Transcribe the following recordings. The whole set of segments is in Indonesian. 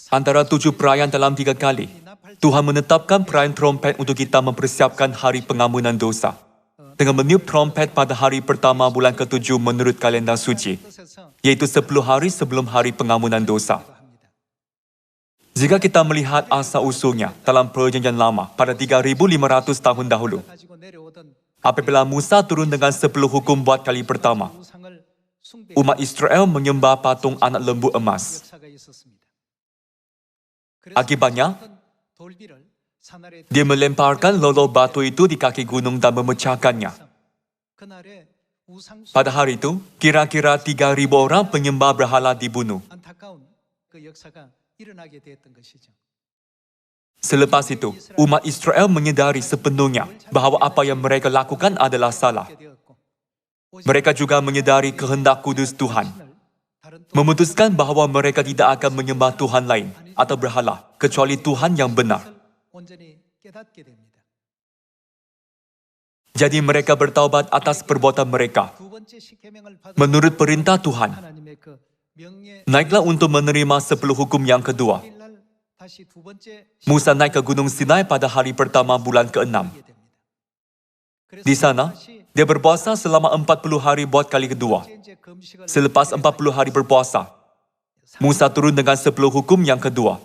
Antara 7 perayaan dalam 3 kali, Tuhan menetapkan perayaan trompet untuk kita mempersiapkan hari pengampunan dosa. Dengan meniup trompet pada hari pertama bulan ke-7 menurut kalender suci, yaitu 10 hari sebelum hari pengampunan dosa. Jika kita melihat asal-usulnya dalam perjanjian lama pada 3.500 tahun dahulu, apabila Musa turun dengan 10 hukum buat kali pertama, umat Israel menyembah patung anak lembu emas. Akibatnya, dia melemparkan lolo batu itu di kaki gunung dan memecahkannya. Pada hari itu, kira-kira 3.000 orang penyembah berhala dibunuh. Selepas itu, umat Israel menyadari sepenuhnya bahawa apa yang mereka lakukan adalah salah. Mereka juga menyadari kehendak kudus Tuhan, memutuskan bahawa mereka tidak akan menyembah Tuhan lain atau berhala kecuali Tuhan yang benar. Jadi mereka bertaubat atas perbuatan mereka. Menurut perintah Tuhan, naiklah untuk menerima 10 hukum yang kedua. Musa naik ke Gunung Sinai pada hari pertama bulan ke-6. Di sana, dia berpuasa selama 40 hari buat kali kedua. Selepas 40 hari berpuasa, Musa turun dengan 10 hukum yang kedua.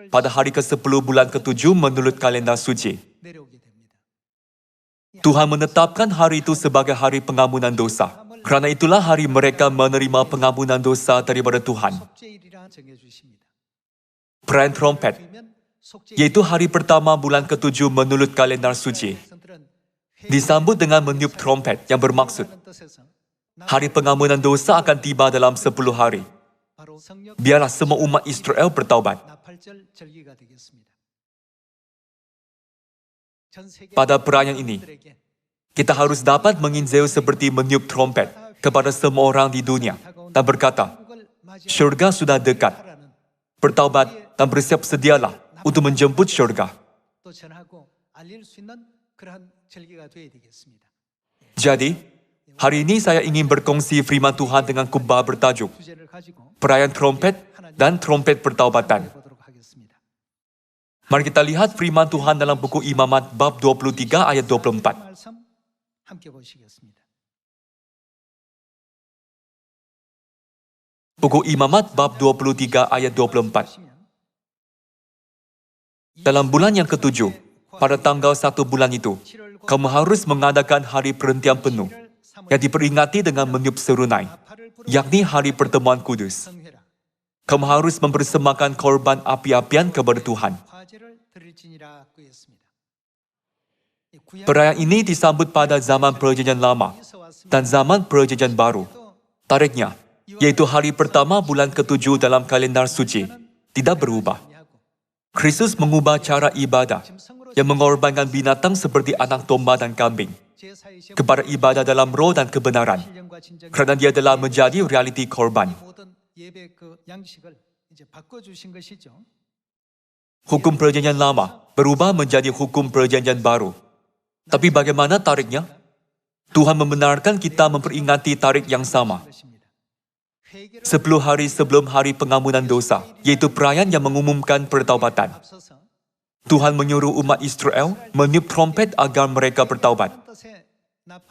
Pada hari ke-10 bulan ke-7 menurut kalender suci. Tuhan menetapkan hari itu sebagai hari pengampunan dosa. Kerana itulah hari mereka menerima pengampunan dosa daripada Tuhan. Perayaan trompet, yaitu hari pertama bulan ke-7 menurut kalender suci, disambut dengan meniup trompet yang bermaksud hari pengampunan dosa akan tiba dalam 10 hari. Biarlah semua umat Israel bertaubat. Pada perayaan ini, kita harus dapat menginjau seperti meniup trompet kepada semua orang di dunia dan berkata, syurga sudah dekat. Bertaubat dan bersiap sedialah untuk menjemput syurga. Jadi, hari ini saya ingin berkongsi firman Tuhan dengan kubah bertajuk Perayaan Trompet dan Trompet Pertaubatan. Mari kita lihat firman Tuhan dalam buku Imamat bab 23 ayat 24. Buku Imamat bab 23 ayat 24. Dalam bulan yang ke-7, pada tanggal 1 bulan itu, kamu harus mengadakan hari perhentian penuh yang diperingati dengan meniup serunai, yakni hari pertemuan kudus. Kamu harus mempersembahkan korban api-apian kepada Tuhan. Perayaan ini disambut pada zaman perjanjian lama dan zaman perjanjian baru. Tarikhnya, yaitu hari pertama bulan ke-7 dalam kalender suci, tidak berubah. Kristus mengubah cara ibadah yang mengorbankan binatang seperti anak domba dan kambing kepada ibadah dalam roh dan kebenaran, kerana dia telah menjadi realiti korban. Hukum perjanjian lama berubah menjadi hukum perjanjian baru. Tapi bagaimana tarikhnya? Tuhan membenarkan kita memperingati tarikh yang sama. 10 hari sebelum hari pengampunan dosa, yaitu perayaan yang mengumumkan pertaubatan. Tuhan menyuruh umat Israel meniup trompet agar mereka bertaubat.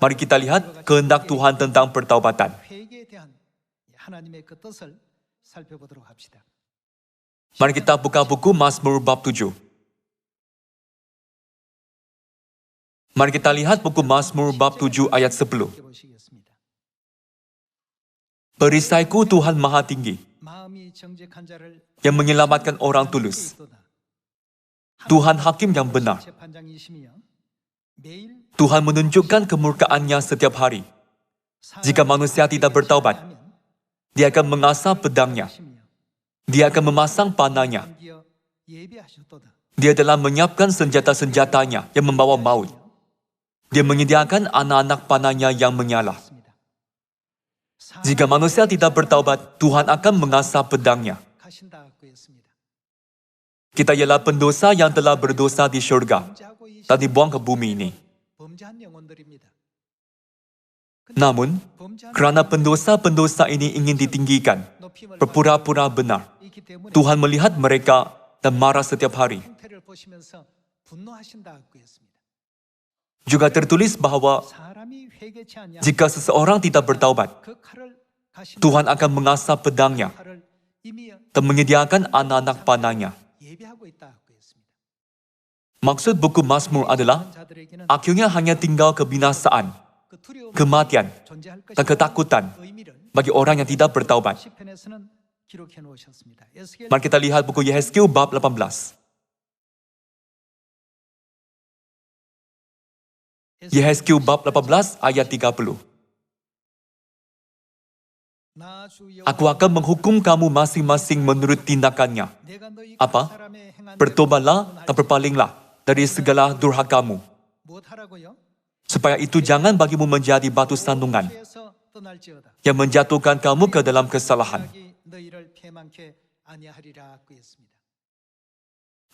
Mari kita lihat kehendak Tuhan tentang pertaubatan. Mari kita buka buku Mazmur bab 7. Mari kita lihat buku Mazmur bab 7 ayat 10. Perisaiku Tuhan Maha Tinggi, yang menyelamatkan orang tulus. Tuhan Hakim yang benar. Tuhan menunjukkan kemurkaannya setiap hari. Jika manusia tidak bertaubat, dia akan mengasah pedangnya. Dia akan memasang panahnya. Dia telah menyiapkan senjata-senjatanya yang membawa maut. Dia menyediakan anak-anak panahnya yang menyala. Jika manusia tidak bertaubat, Tuhan akan mengasah pedangnya. Kita ialah pendosa yang telah berdosa di syurga dan dibuang ke bumi ini. Namun, kerana pendosa-pendosa ini ingin ditinggikan, berpura-pura benar, Tuhan melihat mereka dan marah setiap hari. Juga tertulis bahwa jika seseorang tidak bertaubat, Tuhan akan mengasah pedangnya dan menyediakan anak-anak panahnya. Maksud buku Mazmur adalah akhirnya hanya tinggal kebinasaan, kematian, dan ketakutan bagi orang yang tidak bertaubat. Mari kita lihat buku Yehezkiel bab 18. Yehezkiel bab 18 ayat 30. Aku akan menghukum kamu masing-masing menurut tindakannya. Apa? Bertobatlah dan berpalinglah dari segala durhakamu. Supaya itu jangan bagimu menjadi batu sandungan yang menjatuhkan kamu ke dalam kesalahan.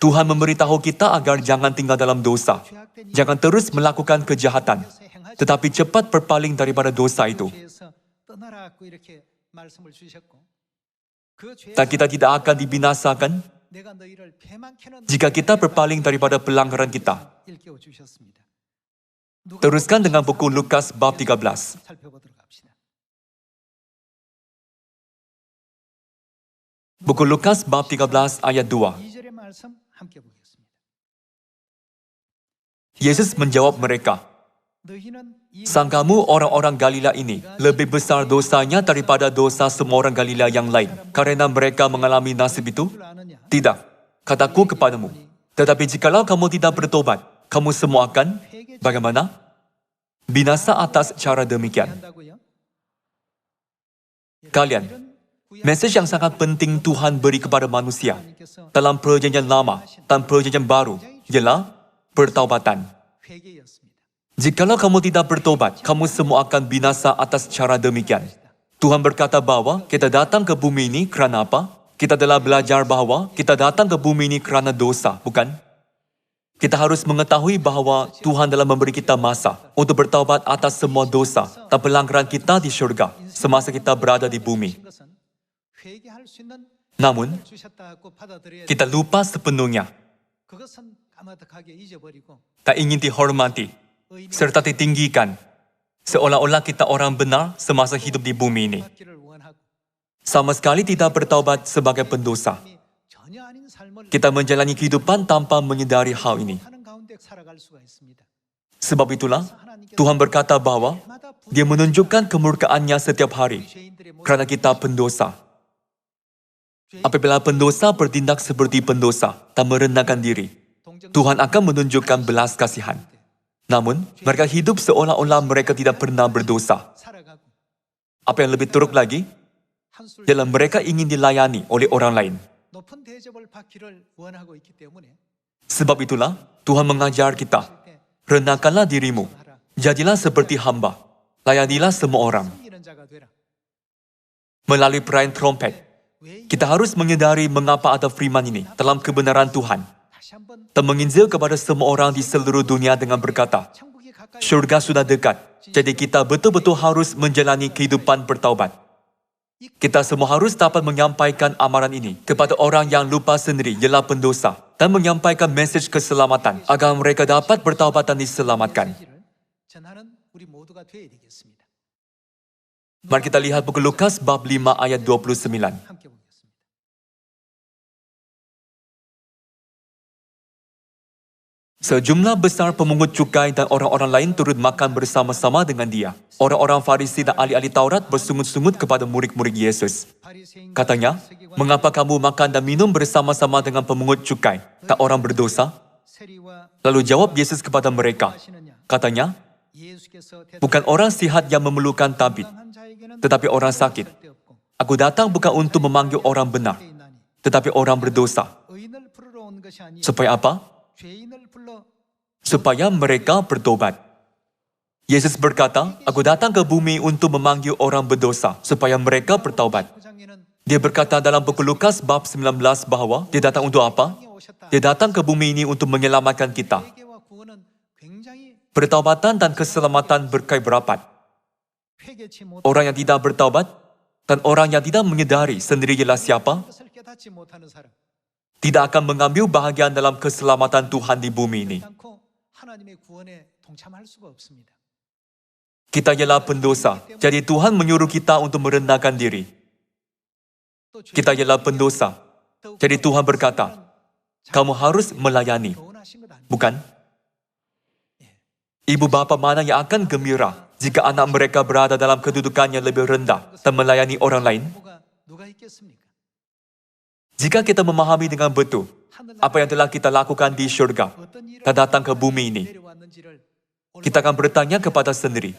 Tuhan memberitahu kita agar jangan tinggal dalam dosa. Jangan terus melakukan kejahatan, tetapi cepat berpaling daripada dosa itu. Dan kita tidak akan dibinasakan jika kita berpaling daripada pelanggaran kita. Teruskan dengan buku Lukas bab 13. Buku Lukas bab 13 ayat 2. Yesus menjawab mereka, "Sangkamu orang-orang Galilea ini lebih besar dosanya daripada dosa semua orang Galilea yang lain, karena mereka mengalami nasib itu? Tidak, kataku kepadamu. Tetapi jikalau kamu tidak bertobat, kamu semua akan bagaimana? Binasa atas cara demikian." Kalian, mesej yang sangat penting Tuhan beri kepada manusia dalam Perjanjian Lama dan Perjanjian Baru ialah pertaubatan. Jikalau kamu tidak bertobat, kamu semua akan binasa atas cara demikian. Tuhan berkata bahwa kita datang ke bumi ini kerana apa? Kita telah belajar bahwa kita datang ke bumi ini kerana dosa, bukan? Kita harus mengetahui bahwa Tuhan telah memberi kita masa untuk bertaubat atas semua dosa dan pelanggaran kita di syurga semasa kita berada di bumi. Namun, kita lupa sepenuhnya. Tak ingin dihormati serta ditinggikan, seolah-olah kita orang benar semasa hidup di bumi ini. Sama sekali tidak bertaubat sebagai pendosa. Kita menjalani kehidupan tanpa menyadari hal ini. Sebab itulah, Tuhan berkata bahwa Dia menunjukkan kemurkaannya setiap hari kerana kita pendosa. Apabila pendosa bertindak seperti pendosa dan merendahkan diri, Tuhan akan menunjukkan belas kasihan. Namun, mereka hidup seolah-olah mereka tidak pernah berdosa. Apa yang lebih teruk lagi, ialah mereka ingin dilayani oleh orang lain. Sebab itulah, Tuhan mengajar kita, rendahkanlah dirimu, jadilah seperti hamba, layanilah semua orang. Melalui perayaan trompet, kita harus menyadari mengapa ada firman ini dalam kebenaran Tuhan. Dan menginjil kepada semua orang di seluruh dunia dengan berkata, syurga sudah dekat, jadi kita betul-betul harus menjalani kehidupan bertaubat. Kita semua harus dapat menyampaikan amaran ini kepada orang yang lupa sendiri ialah pendosa dan menyampaikan mesej keselamatan agar mereka dapat bertaubat dan diselamatkan. Mari kita lihat buku Lukas bab 5 ayat 29. Sejumlah besar pemungut cukai dan orang-orang lain turut makan bersama-sama dengan dia. Orang-orang Farisi dan ahli-ahli Taurat bersungut-sungut kepada murid-murid Yesus. Katanya, "Mengapa kamu makan dan minum bersama-sama dengan pemungut cukai dan orang berdosa?" Lalu jawab Yesus kepada mereka. Katanya, "Bukan orang sihat yang memerlukan tabib, tetapi orang sakit. Aku datang bukan untuk memanggil orang benar, tetapi orang berdosa." Supaya apa? Supaya mereka bertobat. Yesus berkata, "Aku datang ke bumi untuk memanggil orang berdosa, supaya mereka bertaubat." Dia berkata dalam buku Lukas bab 19 bahwa Dia datang untuk apa? Dia datang ke bumi ini untuk menyelamatkan kita. Pertaubatan dan keselamatan berkait berapat. Orang yang tidak bertaubat Dan orang yang tidak menyadari sendiri ialah siapa, 것을 깨닫지 못하는 사람, tidak akan mengambil bahagian dalam keselamatan Tuhan di bumi ini. 않고 하나님의 구원에 동참할 수가 없습니다. Kita ialah pendosa, jadi Tuhan menyuruh kita untuk merendahkan diri. 또 Kita ialah pendosa, jadi Tuhan berkata, kamu harus melayani, 교훈하신 것 아닙니까? bukan? Ibu bapa mana yang akan gembira jika anak mereka berada dalam kedudukan yang lebih rendah dan melayani orang lain? 누가 있겠습니까? Jika kita memahami dengan betul apa yang telah kita lakukan di syurga 어떤 일을 dan datang ke bumi ini, 내려왔는지를 kita akan bertanya kepada sendiri,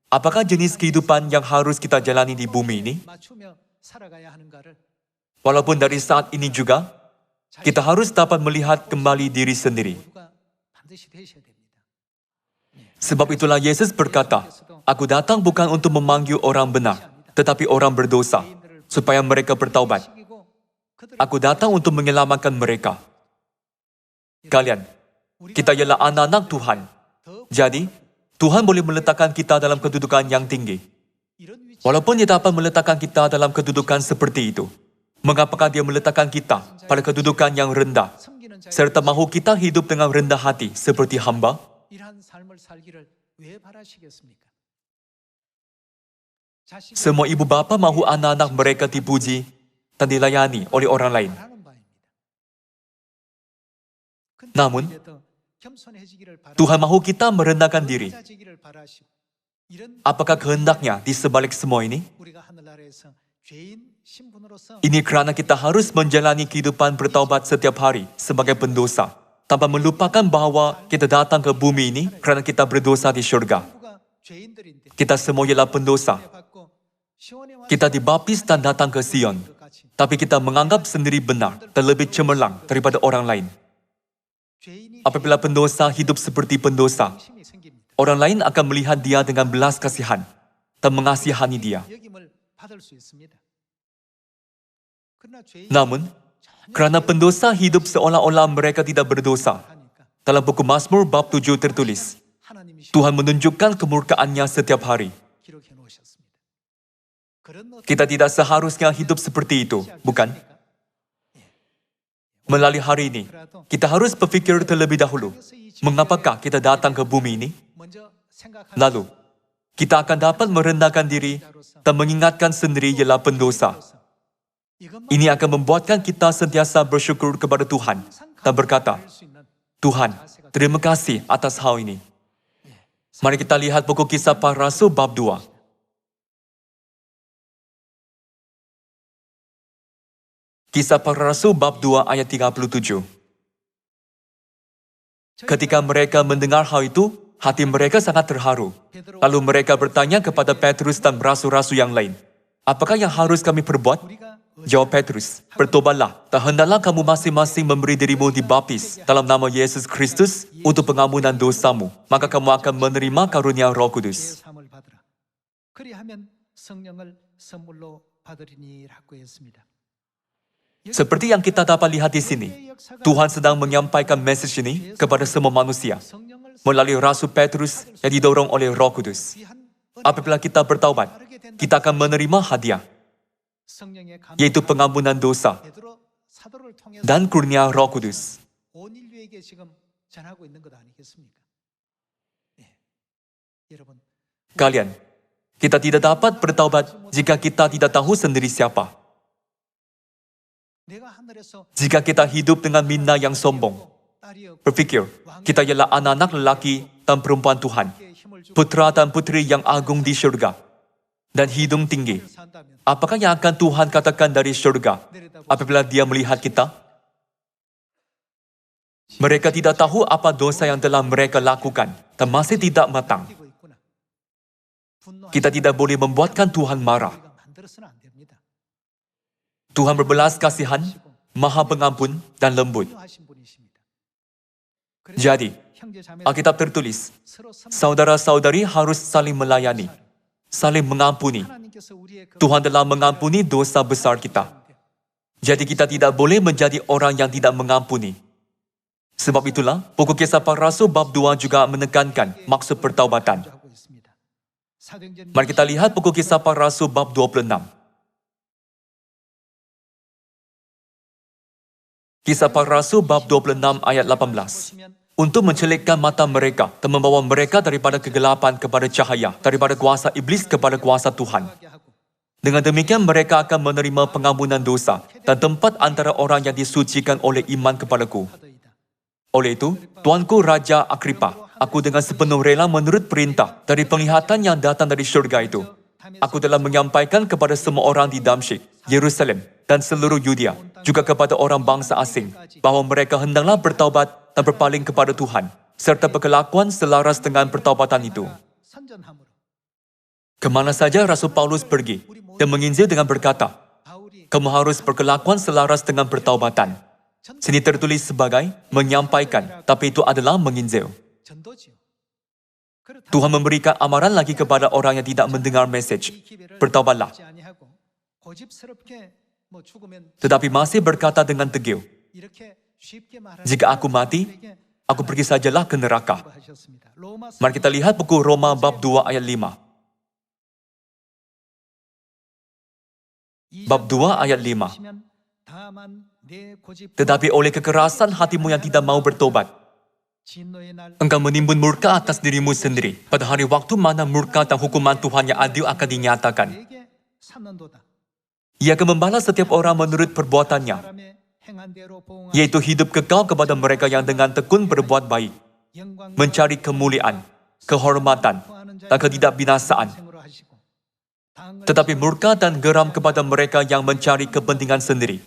apakah jenis kehidupan yang harus kita jalani di bumi ini? 맞추며 살아가야 하는가를 Walaupun dari saat ini juga, kita harus dapat melihat kembali diri sendiri. 모두가 반드시 되셔야 됩니다. Sebab itulah Yesus berkata, aku datang bukan untuk memanggil orang benar, tetapi orang berdosa, supaya mereka bertaubat. 시기고 그들을 Aku datang untuk menyelamatkan mereka. Kalian, kita ialah anak-anak Tuhan. Jadi, Tuhan boleh meletakkan kita dalam kedudukan yang tinggi. 이런 위치 Walaupun Dia dapat meletakkan kita dalam kedudukan seperti itu, mengapakah Dia meletakkan kita pada kedudukan yang rendah, 섬기는 자 serta mahu kita hidup dengan rendah hati seperti hamba? 이러한 삶을 살기를 왜 바라시겠습니까? 자식을 Semua ibu bapa mahu anak-anak mereka dipuji dan dilayani oleh orang lain. 바라는 바입니다. 근데 Namun, 오히려 더 겸손해지기를 바라- Tuhan mahu kita merendahkan diri. 낮아지기를 바라시고, 이런 Apakah kehendaknya di sebalik semua ini? 우리가 하늘나라에서 죄인 신분으로서 Ini kerana kita harus menjalani kehidupan bertaubat setiap hari sebagai pendosa, tanpa melupakan bahawa kita datang ke bumi ini kerana kita berdosa di syurga. 전부가 죄인들인데 Kita semua ialah pendosa. 받고 시온에 와서 Kita dibaptis dan datang ke Sion. 것 같이 Tapi kita menganggap sendiri benar dan lebih cemerlang daripada orang lain. 죄인이 Apabila pendosa hidup seperti pendosa, 힘이 생깁니다. orang lain akan melihat dia dengan belas kasihan dan mengasihani dia. 여김을 받을 수 있습니다. 그러나 죄인이 Namun, kerana pendosa hidup seolah-olah mereka tidak berdosa, 하니까 dalam buku Mazmur bab 7 tertulis, 하나님이 Tuhan menunjukkan kemurkaannya setiap hari. 기록해 놓으셨습니다. 그런 어떤 Kita tidak seharusnya hidup seperti itu, bukan? Melalui hari ini, kita harus berfikir terlebih dahulu, mengapakah kita datang ke bumi ini? 먼저 생각하는 Lalu, kita akan dapat merendahkan diri dan mengingatkan sendiri ialah pendosa. 이것만 Ini akan membuatkan kita sentiasa bersyukur kepada Tuhan dan berkata, 수 있는 Tuhan, terima kasih atas hal ini. Mari kita lihat buku Kisah Para Rasul bab 2. Kisah Para Rasul bab 2 ayat 37. Ketika mereka mendengar hal itu, hati mereka sangat terharu. Lalu mereka bertanya kepada Petrus dan rasul-rasul yang lain, apakah yang harus kami perbuat? 우리가 Jawab Petrus, bertobatlah dan hendaklah kamu masing-masing memberi dirimu dibaptis dalam nama Yesus Kristus untuk pengampunan dosamu. Maka kamu akan menerima karunia Roh Kudus. 삶을 받으라. 그리하면 성령을 선물로 받으리니라고 했습니다. Seperti yang kita dapat lihat di sini, Tuhan sedang menyampaikan message ini kepada semua manusia 성령을 melalui Rasul Petrus yang didorong oleh Roh Kudus. 위한 Apabila kita bertaubat, kita akan menerima hadiah, 성령의 감화 yaitu pengampunan dosa 베드로 사도를 통해서 dan kurnia Roh Kudus. 온 인류에게 지금 전하고 있는 것 아니겠습니까? 예. 여러분, Kalian, kita tidak dapat bertaubat jika kita tidak tahu sendiri siapa. 내가 하늘에서 Jika kita hidup dengan minda yang sombong, 딸이었고 berfikir kita ialah anak-anak lelaki dan perempuan Tuhan, 힘을 주고 putra dan putri yang agung di syurga, dan hidung tinggi. 산다면 Apakah yang akan Tuhan katakan dari syurga apabila Dia melihat kita? Mereka tidak tahu apa dosa yang telah mereka lakukan dan masih tidak matang. 이고 있구나. Kita tidak boleh membuatkan Tuhan marah. 우리가 만들어서는 안 됩니다. Tuhan berbelas kasihan, maha pengampun dan lembut. 하신 분이십니다. Jadi, 형제 자매 Alkitab tertulis, 서로 saudara-saudari harus saling melayani, saling mengampuni. 하나님께서 우리의 그 Tuhan telah mengampuni dosa besar kita. Jadi kita tidak boleh menjadi orang yang tidak mengampuni. Sebab itulah, buku Kisah Para Rasul bab 2 juga menekankan maksud pertaubatan. 하고 있습니다. 사도행전 Mari kita lihat buku Kisah Para Rasul bab 26. Kisah Para Rasul bab 26 ayat 18. Untuk mencelikkan mata mereka dan membawa mereka daripada kegelapan kepada cahaya, daripada kuasa iblis kepada kuasa Tuhan. Dengan demikian mereka akan menerima pengampunan dosa dan tempat antara orang yang disucikan oleh iman kepadaku. Oleh itu, Tuanku Raja Agripa, aku dengan sepenuh rela menurut perintah dari penglihatan yang datang dari syurga itu. Aku telah menyampaikan kepada semua orang di Damsyik, Yerusalem, dan seluruh Yudea, juga kepada orang bangsa asing, bahawa mereka hendaklah bertaubat dan berpaling kepada Tuhan, serta berkelakuan selaras dengan pertaubatan itu. Kemana saja Rasul Paulus pergi dan menginjil dengan berkata, kamu harus berkelakuan selaras dengan pertaubatan. Sini tertulis sebagai menyampaikan, tapi itu adalah menginjil. Tuhan memberikan amaran lagi kepada orang yang tidak mendengar mesej. Bertaubatlah. Tetapi masih berkata dengan tegil, jika aku mati, aku pergi sajalah ke neraka. Mari kita lihat buku Roma bab 2 ayat 5. Bab 2 ayat 5. Tetapi oleh kekerasan hatimu yang tidak mau bertobat, engkau menimbun murka atas dirimu sendiri pada hari waktu mana murka dan hukuman Tuhan yang adil akan dinyatakan. Ia akan membalas setiap orang menurut perbuatannya, yaitu hidup kekal kepada mereka yang dengan tekun berbuat baik, mencari kemuliaan, kehormatan, dan ketidakbinasaan. Tetapi murka dan geram kepada mereka yang mencari kepentingan sendiri,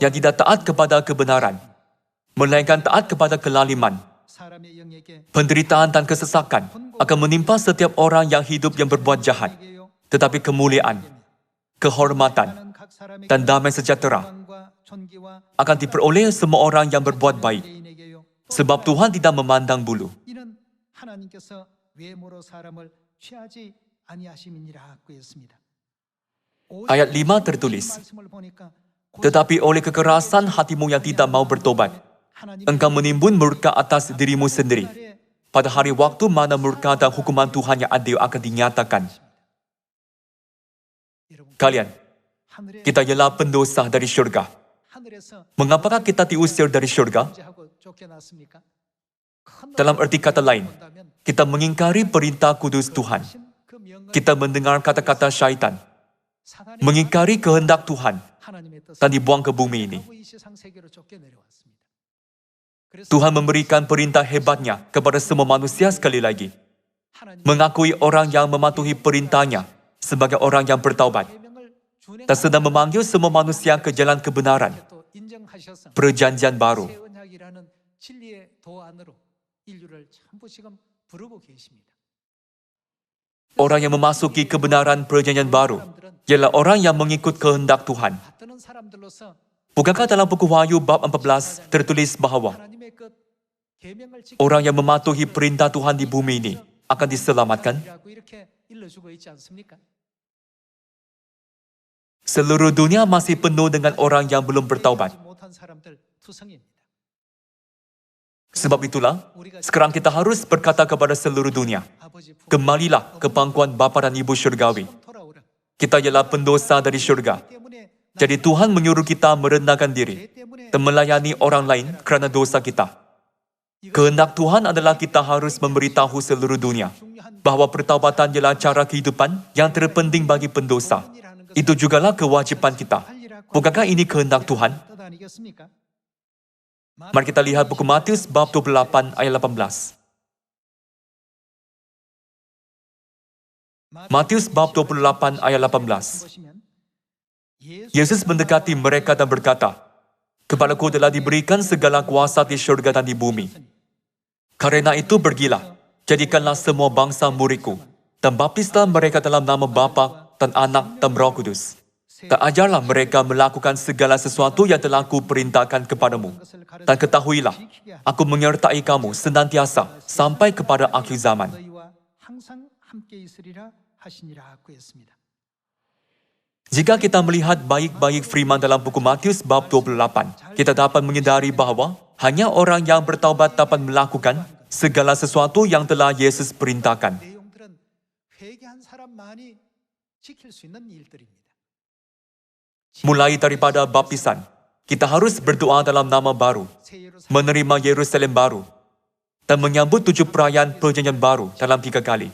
yang tidak taat kepada kebenaran, melainkan taat kepada kelaliman. Penderitaan dan kesesakan akan menimpa setiap orang yang hidup yang berbuat jahat, tetapi kemuliaan, kehormatan, dan damai sejahtera akan diperoleh semua orang yang berbuat baik, sebab Tuhan tidak memandang bulu. Ayat 5 tertulis, tetapi oleh kekerasan hatimu yang tidak mau bertobat, engkau menimbun murka atas dirimu sendiri pada hari waktu mana murka dan hukuman Tuhan yang adil akan dinyatakan. Kalian, kita ialah pendosa dari syurga. Mengapakah kita diusir dari syurga? Dalam arti kata lain, kita mengingkari perintah kudus Tuhan. Kita mendengar kata-kata syaitan, mengingkari kehendak Tuhan, dan dibuang ke bumi ini. Tuhan memberikan perintah hebatnya kepada semua manusia sekali lagi. Mengakui orang yang mematuhi perintahnya sebagai orang yang bertaubat. Dan sedang memanggil semua manusia ke jalan kebenaran. Perjanjian baru. Orang yang memasuki kebenaran perjanjian baru ialah orang yang mengikut kehendak Tuhan. Bukankah dalam buku Wahyu bab 14 tertulis bahawa orang yang mematuhi perintah Tuhan di bumi ini akan diselamatkan? Seluruh dunia masih penuh dengan orang yang belum bertaubat. Sebab itulah, sekarang kita harus berkata kepada seluruh dunia, kembalilah ke pangkuan Bapa dan Ibu Syurgawi. Kita ialah pendosa dari syurga. Jadi Tuhan menyuruh kita merendahkan diri dan melayani orang lain kerana dosa kita. Kehendak Tuhan adalah kita harus memberitahu seluruh dunia bahawa pertaubatan ialah cara kehidupan yang terpenting bagi pendosa. Itu jugalah kewajipan kita. Bukankah ini kehendak Tuhan? Mari kita lihat buku Matius bab 28 ayat 18. Matius bab 28 ayat 18. Yesus mendekati mereka dan berkata, kepadaku telah diberikan segala kuasa di syurga dan di bumi. Karena itu pergilah, jadikanlah semua bangsa muridku, dan baptislah mereka dalam nama Bapa dan Anak dan Roh Kudus. Dan ajarlah mereka melakukan segala sesuatu yang telah aku perintahkan kepadamu. Dan ketahuilah, aku menyertai kamu senantiasa sampai kepada akhir zaman. Jika kita melihat baik-baik firman dalam buku Matius bab 28, kita dapat menyadari bahawa hanya orang yang bertaubat dapat melakukan segala sesuatu yang telah Yesus perintahkan. Mulai daripada baptisan, kita harus berdoa dalam nama baru, 새 예루살렘 menerima Yerusalem baru, dan menyambut 7 perayaan perjanjian baru dalam 3 kali.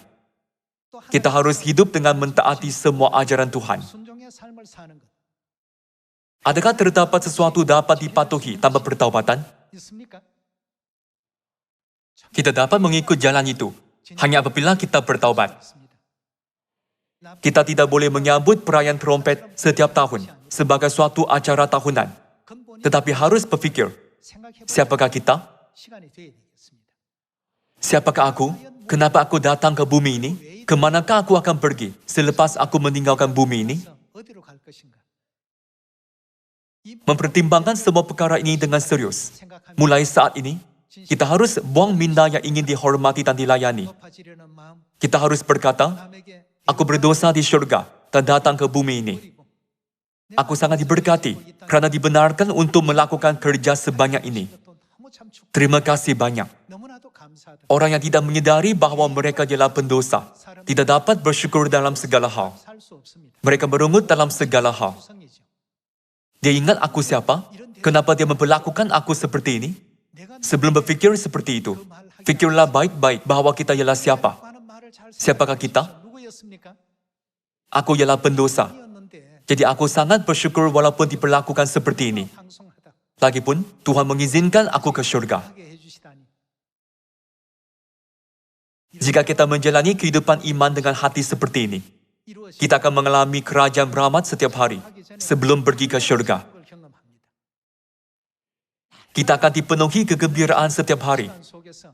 또 하나님 Kita harus hidup dengan mentaati semua ajaran Tuhan. 순종의 삶을 사는 것 Adakah terdapat sesuatu dapat dipatuhi tanpa pertaubatan? 있습니까? Kita dapat mengikut jalan itu hanya apabila kita bertaubat. 있습니다. Kita tidak boleh menyambut perayaan trompet setiap tahun sebagai suatu acara tahunan, 근본이 tetapi harus berfikir, 생각해 볼 siapakah kita? 시간이 되어야 되겠습니다. Siapakah aku? Kenapa aku datang ke bumi ini? Kemanakah aku akan pergi selepas aku meninggalkan bumi ini? 그래서 어디로 갈 것인가? 이 Mempertimbangkan semua perkara ini dengan serius. 생각하며 Mulai saat ini, kita harus buang minda yang ingin dihormati dan dilayani. 높아지려는 마음 Kita harus berkata, 남에게 aku berdosa di syurga dan datang ke bumi ini. 버리고 Aku sangat diberkati kerana dibenarkan untuk melakukan kerja sebanyak ini. 이것도 너무 참 축 Terima kasih banyak. 너무나도 감사하다. Orang yang tidak menyedari bahawa mereka ialah pendosa, tidak dapat bersyukur dalam segala hal. 살 수 없습니다. Mereka merungut dalam segala hal. 성이죠. Dia ingat aku siapa? Kenapa dia memperlakukan aku seperti ini? 내가 Sebelum berfikir seperti itu, fikirlah baik-baik bahawa kita ialah siapa. 하는 말을 잘 Siapakah kita? 누구였습니까? Aku ialah pendosa. 이었는데 Jadi aku sangat bersyukur walaupun diperlakukan seperti ini. 방송하다 Lagipun, Tuhan mengizinkan aku ke syurga. 하게 해주시다니. Jika kita menjalani kehidupan iman dengan hati seperti ini, 이루어지기 kita akan mengalami kerajaan rahmat setiap hari sebelum pergi ke syurga. 걸 경험합니다. Kita akan dipenuhi kegembiraan setiap hari 시간 속에서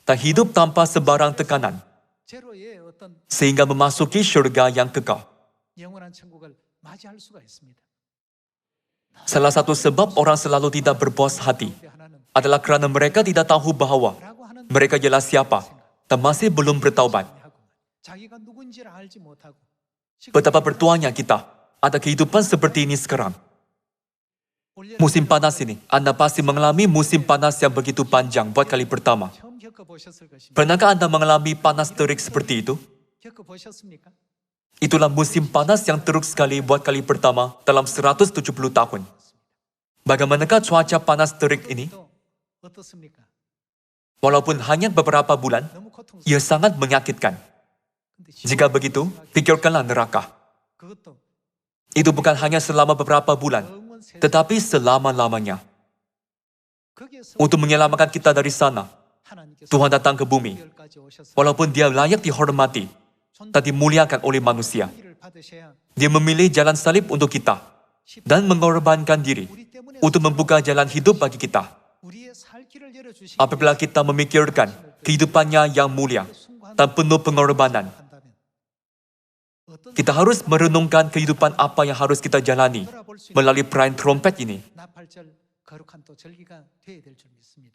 dan hidup tanpa sebarang tekanan 제로의 어떤 sehingga memasuki syurga yang kekal. 영원한 천국을 맞이할 수가 있습니다. Salah satu sebab orang selalu tidak berpuas hati 근데 하나는 adalah kerana mereka tidak tahu bahawa 라고 하는 mereka ialah siapa dan masih belum bertaubat. 하고 자기가 누군지를 알지 못하고 Betapa bertuanya kita ada kehidupan seperti ini sekarang. Musim panas ini, Anda pasti mengalami musim panas yang begitu panjang buat kali pertama. 처음 겪어보셨을 것입니다. Pernahkah Anda mengalami panas terik seperti itu? 겪어보셨습니까? Itulah musim panas yang teruk sekali buat kali pertama dalam 170 tahun. Bagaimanakah cuaca panas terik ini? 또 어떻습니까? Walaupun hanya beberapa bulan, 너무 고통스러워. ia sangat menyakitkan. Jika begitu, pikirkanlah neraka. 그것도 Itu bukan hanya selama beberapa bulan, 영원 세 tetapi selama-lamanya. 거기에서 Untuk menyelamatkan kita dari sana, 하나님께서 Tuhan datang ke bumi. 열까지 오셔서 Walaupun dia layak dihormati dan dimuliakan oleh manusia, 일을 받으셔야 dia memilih jalan salib untuk kita dan mengorbankan diri 우리 때문에 untuk membuka jalan hidup bagi kita. 우리의 살 길을 열어주시기 Apabila kita memikirkan kehidupannya yang mulia dan penuh pengorbanan, 한다면 어떤 kita harus merenungkan kehidupan apa yang harus kita jalani 돌아볼 수 있는 melalui perayaan trompet ini. 나팔절 거룩한 또 절기가 되어야 될 줄 믿습니다.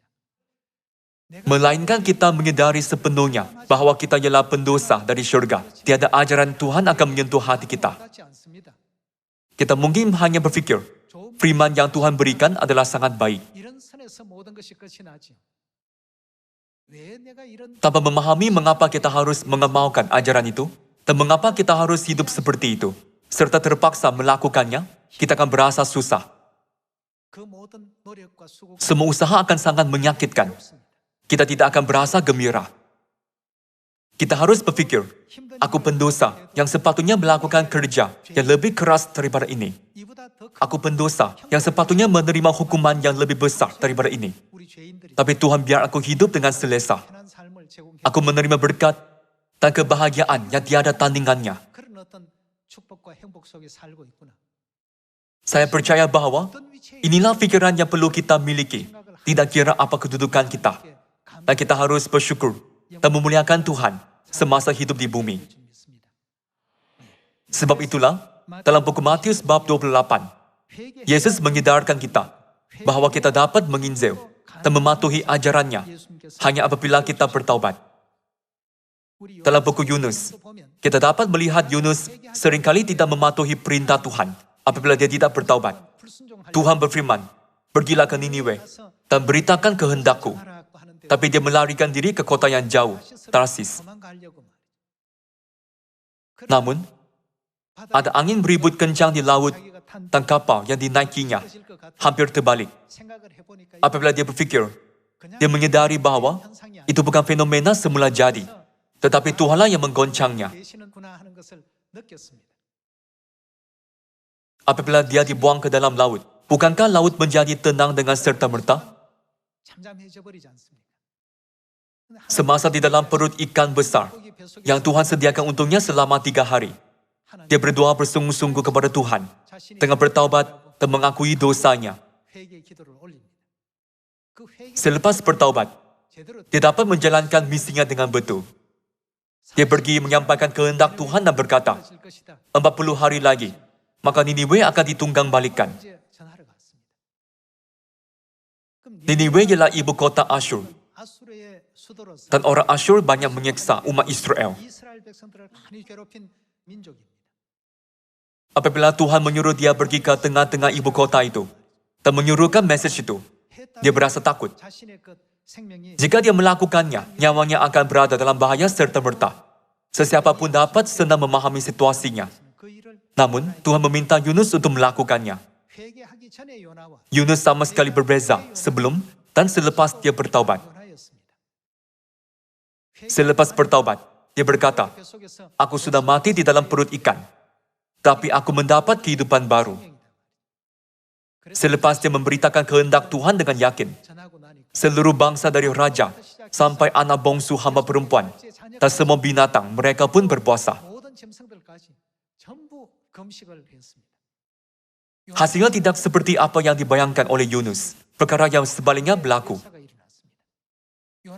Melainkan kita menyedari sepenuhnya bahawa kita ialah pendosa dari syurga. Tiada ajaran Tuhan akan menyentuh hati kita. 같지 않습니다. Kita mungkin hanya berfikir, 좋은 firman yang Tuhan berikan adalah sangat baik. 이런 선에서 모든 것이 끝이 나지요. 왜 내가 이런 Tanpa memahami mengapa kita harus mengamalkan ajaran itu, dan mengapa kita harus hidup seperti itu, serta terpaksa melakukannya, kita akan berasa susah. 그 모든 노력과 수고 Semua usaha akan sangat menyakitkan. 없습니다. Kita tidak akan berasa gembira. Kita harus berfikir, aku pendosa yang sepatutnya melakukan kerja yang lebih keras daripada ini. 이보다 더 큰 Aku pendosa yang sepatutnya menerima hukuman yang lebih besar daripada ini. 우리 죄인들이 Tapi Tuhan biar aku hidup dengan selesa. 편한 삶을 제공해 Aku menerima berkat dan kebahagiaan yang tiada tandingannya. 그런 어떤 축복과 행복 속에 살고 있구나. Saya percaya bahawa 어떤 위치에 inilah fikiran yang perlu kita miliki. Tidak kira apa kedudukan kita. Dan kita harus bersyukur dan memuliakan Tuhan semasa hidup di bumi. 줄 믿습니다. Sebab itulah, dalam buku Matius bab 28, 회개 Yesus menyedarkan kita bahawa kita dapat menginjil dan mematuhi ajarannya 예수님께서 hanya apabila kita bertaubat. 우리 Dalam buku Yunus, 보면 kita dapat melihat Yunus seringkali tidak mematuhi perintah Tuhan apabila dia tidak bertaubat. 불순종하려고 Tuhan berfirman, pergilah ke Niniwe dan beritakan kehendakku. 하라고 하는데 Tapi dia melarikan diri ke kota yang jauh, Tarsis. 도망가려고 말이죠. Namun, Ada angin beribut kencang di laut dan kapal yang dinaikinya hampir terbalik. Apabila dia berfikir, dia menyadari bahwa itu bukan fenomena semula jadi, tetapi Tuhanlah yang menggoncangnya. Apabila dia dibuang ke dalam laut, bukankah laut menjadi tenang dengan serta-merta? Semasa di dalam perut ikan besar yang Tuhan sediakan untuknya selama 3 hari, dia berdoa bersungguh-sungguh kepada Tuhan dengan bertaubat dan mengakui dosanya. Selepas bertaubat, dia dapat menjalankan misinya dengan betul. Dia pergi menyampaikan kehendak Tuhan dan berkata, 40 hari lagi, maka Niniwe akan ditunggang balikan. Niniwe ialah ibu kota Asyur. Dan orang Asyur banyak menyiksa umat Israel. Apabila Tuhan menyuruh dia pergi ke tengah-tengah ibu kota itu, dan menyuruhkan message itu, dia berasa takut. Jika dia melakukannya, nyawanya akan berada dalam bahaya serta-merta. Sesiapa pun dapat senang memahami situasinya. Namun, Tuhan meminta Yunus untuk melakukannya. Yunus sama sekali berbeza sebelum dan selepas dia bertaubat. Selepas bertaubat, dia berkata, aku sudah mati di dalam perut ikan, tapi aku mendapat kehidupan baru. Selepas dia memberitakan kehendak Tuhan dengan yakin, seluruh bangsa dari raja sampai anak bongsu hamba perempuan dan semua binatang, mereka pun berpuasa. Hasilnya tidak seperti apa yang dibayangkan oleh Yunus. Perkara yang sebaliknya berlaku.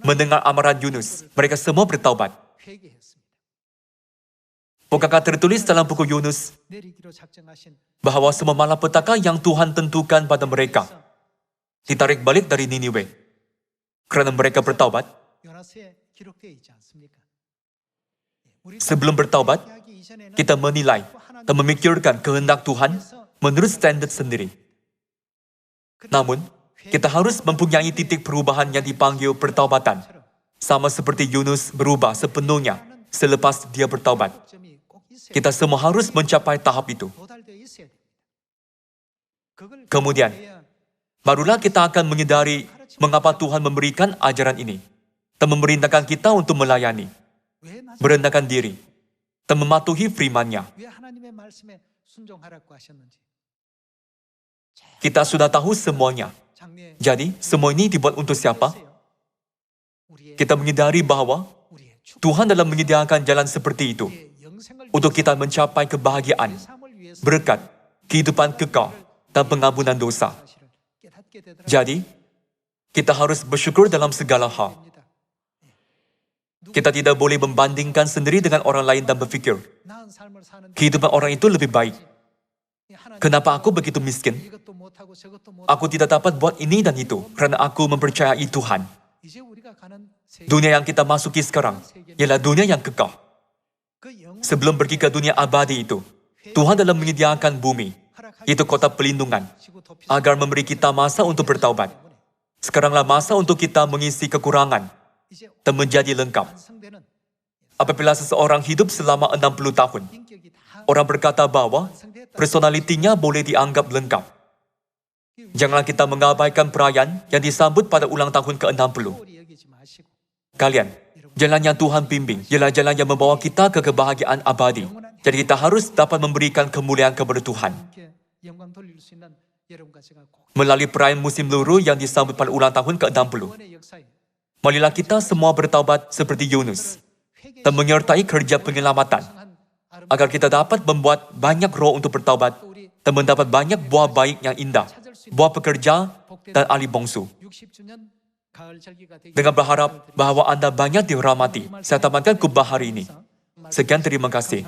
Mendengar amaran Yunus, mereka semua bertaubat. Bukankah tertulis dalam buku Yunus bahwa semua malapetaka yang Tuhan tentukan pada mereka ditarik balik dari Niniwe karena mereka bertaubat? Sebelum bertaubat, kita menilai dan memikirkan kehendak Tuhan menurut standar sendiri. Namun, kita harus mempunyai titik perubahan yang dipanggil pertaubatan, sama seperti Yunus berubah sepenuhnya selepas dia bertaubat. Kita semua harus mencapai tahap itu. Kemudian, barulah kita akan menyadari mengapa Tuhan memberikan ajaran ini dan memerintahkan kita untuk melayani, merendahkan diri, dan mematuhi firman-Nya. Kita sudah tahu semuanya. Jadi, semua ini dibuat untuk siapa? Kita menyadari bahwa Tuhan dalam menyediakan jalan seperti itu untuk kita mencapai kebahagiaan, berkat, kehidupan kekal, dan pengampunan dosa. Jadi, kita harus bersyukur dalam segala hal. Kita tidak boleh membandingkan sendiri dengan orang lain dan berfikir, kehidupan orang itu lebih baik. Kenapa aku begitu miskin? Aku tidak dapat buat ini dan itu karena aku mempercayai Tuhan. Dunia yang kita masuki sekarang ialah dunia yang kekal. Sebelum pergi ke dunia abadi itu, Tuhan dalam menyediakan bumi, itu kota pelindungan, agar memberi kita masa untuk bertaubat. Sekaranglah masa untuk kita mengisi kekurangan dan menjadi lengkap. Apabila seseorang hidup selama 60 tahun, orang berkata bahwa personalitinya boleh dianggap lengkap. Janganlah kita mengabaikan perayaan yang disambut pada ulang tahun ke-60. Kalian, jalan yang Tuhan bimbing ialah jalan yang membawa kita ke kebahagiaan abadi. Jadi kita harus dapat memberikan kemuliaan kepada Tuhan. Melalui perayaan musim luruh yang disambut pada ulang tahun ke-60. Marilah kita semua bertaubat seperti Yunus dan menyertai kerja penyelamatan agar kita dapat membuat banyak roh untuk bertaubat dan mendapat banyak buah baik yang indah, buah pekerja dan ahli bongsu. Dengan berharap bahwa Anda banyak dirahmati, saya tamatkan khotbah hari ini. Sekian, terima kasih.